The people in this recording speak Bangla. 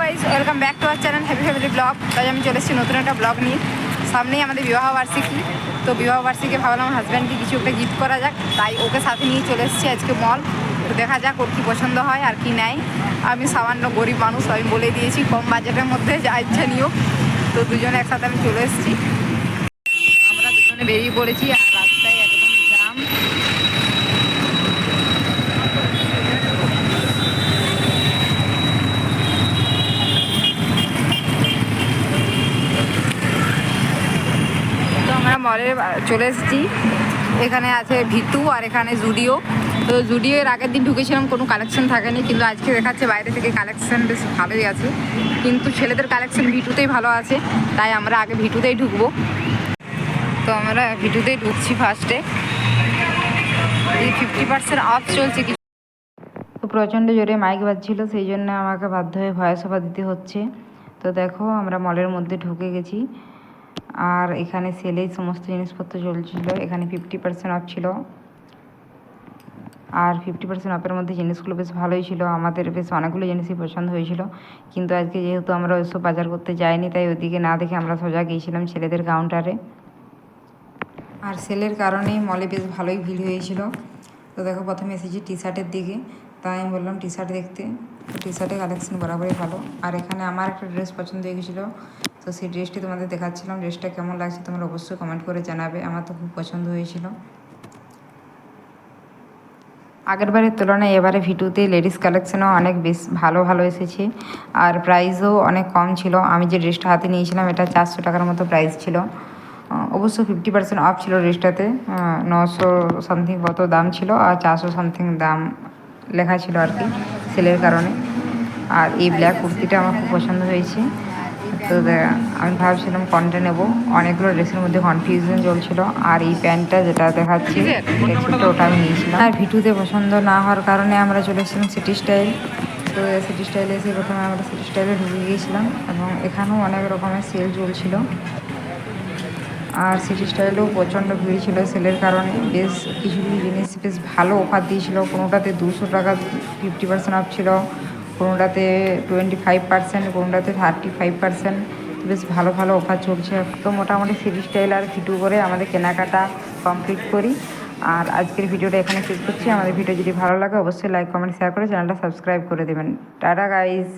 Guys, welcome back to our channel happy family blog. তাই আমি চলে এসেছি নতুন একটা ব্লগ নিয়ে। সামনেই আমাদের বিবাহবার্ষিকী, তো বিবাহবার্ষিকী ভাবলাম হাজব্যান্ডকে কিছু একটা গিফট করা যাক, তাই ওকে সাথে নিয়ে চলে এসেছি আজকে মল। তো দেখা যাক ওর কী পছন্দ হয় আর কি নেয়। আমি সামান্য গরিব মানুষ, আমি বলে দিয়েছি কম বাজেটের মধ্যে যা ইচ্ছা নিও। তো দুজনে একসাথে আমি চলে এসেছি, আমরা দুজনে বেরিয়ে পড়েছি। আর রাস্তায় একদম জাম। আমরা মলে চলে এসেছি। এখানে আছে ভিটু আর এখানে জুডিও। তো জুডিও এর আগের দিন ঢুকেছিলাম, কোনো কালেকশন থাকেনি, কিন্তু আজকে দেখাচ্ছে বাইরে থেকে কালেকশন বেশ ভালোই আছে। কিন্তু ছেলেদের কালেকশন ভিটুতেই ভালো আছে, তাই আমরা আগে ভিটুতেই ঢুকবো। তো আমরা ভিটুতেই ঢুকছি ফার্স্টে। এই 50% অফ চলছে। তো প্রচণ্ড জোরে মাইক বাজছিল, সেই জন্য আমাকে বাধ্য হয়ে ভয়েস ওভার দিতে হচ্ছে। তো দেখো আমরা মলের মধ্যে ঢুকে গেছি, আর এখানে সেলেই সমস্ত জিনিসপত্র চলছিল। এখানে 50% অফ ছিল, আর 50% অফের মধ্যে জিনিসগুলো বেশ ভালোই ছিল। আমাদের বেশ অনেকগুলো জিনিসই পছন্দ হয়েছিল, কিন্তু আজকে যেহেতু আমরা ওইসব বাজার করতে যাইনি, তাই ওইদিকে না দেখে আমরা সোজা গিয়েছিলাম ছেলেদের কাউন্টারে। আর সেলের কারণেই মলে বেশ ভালোই ভিড় হয়েছিল। তো দেখো প্রথমে এসেছি টি শার্টের দিকে, তাই আমি বললাম টি শার্ট দেখতে। তো টি শার্টের কালেকশন বরাবরই ভালো। আর এখানে আমার একটা ড্রেস পছন্দ হয়ে গেছিলো, তো সেই ড্রেসটি তোমাদের দেখাচ্ছিলাম। ড্রেসটা কেমন লাগছে তোমরা অবশ্যই কমেন্ট করে জানাবে। আমার তো খুব পছন্দ হয়েছিল। আগেরবারের তুলনায় এবারে ভিটুতে লেডিস কালেকশনও অনেক বেশ ভালো ভালো এসেছে, আর প্রাইসও অনেক কম ছিল। আমি যে ড্রেসটা হাতে নিয়েছিলাম এটা 400 টাকার মতো প্রাইস ছিল। অবশ্য 50% অফ ছিল ড্রেসটাতে। 900 সামথিং কত দাম ছিল, আর 400 সামথিং দাম লেখা ছিল আর কি, সেলের কারণে। আর এই ব্ল্যাক কুর্তিটা আমার খুব পছন্দ হয়েছে। তো আমি ভাবছিলাম কোনটা নেব, অনেকগুলো ড্রেসের মধ্যে কনফিউশন চলছিল। আর এই প্যান্টটা যেটা দেখাচ্ছি ওটা আমি নিয়েছিলাম। আর ভিটুতে পছন্দ না হওয়ার কারণে আমরা চলে এসেছিলাম সিটি স্টাইল। তো সিটি স্টাইলে এসে প্রথমে আমরা সিটি স্টাইলে ঢুকে গিয়েছিলাম, এবং এখানেও অনেক রকমের সেল চলছিল। আর সিটি স্টাইলেও প্রচণ্ড ভিড় ছিল সেলের কারণে। বেশ কিছু কিছু জিনিস বেশ ভালো অফার দিয়েছিল। কোনোটাতে 200 টাকা 50% অফ ছিল, কোনোটাতে 25%, কোনোটাতে 35%। বেশ ভালো ভালো অফার চলছে। তো মোটামুটি সিটি স্টাইল আর ভিটু করে আমাদের কেনাকাটা কমপ্লিট করি। আর আজকের ভিডিওটা এখানে শেষ করছি। আমাদের ভিডিও যদি ভালো লাগে অবশ্যই লাইক কমেন্ট শেয়ার করে চ্যানেলটা সাবস্ক্রাইব করে দেবেন। Tata guys.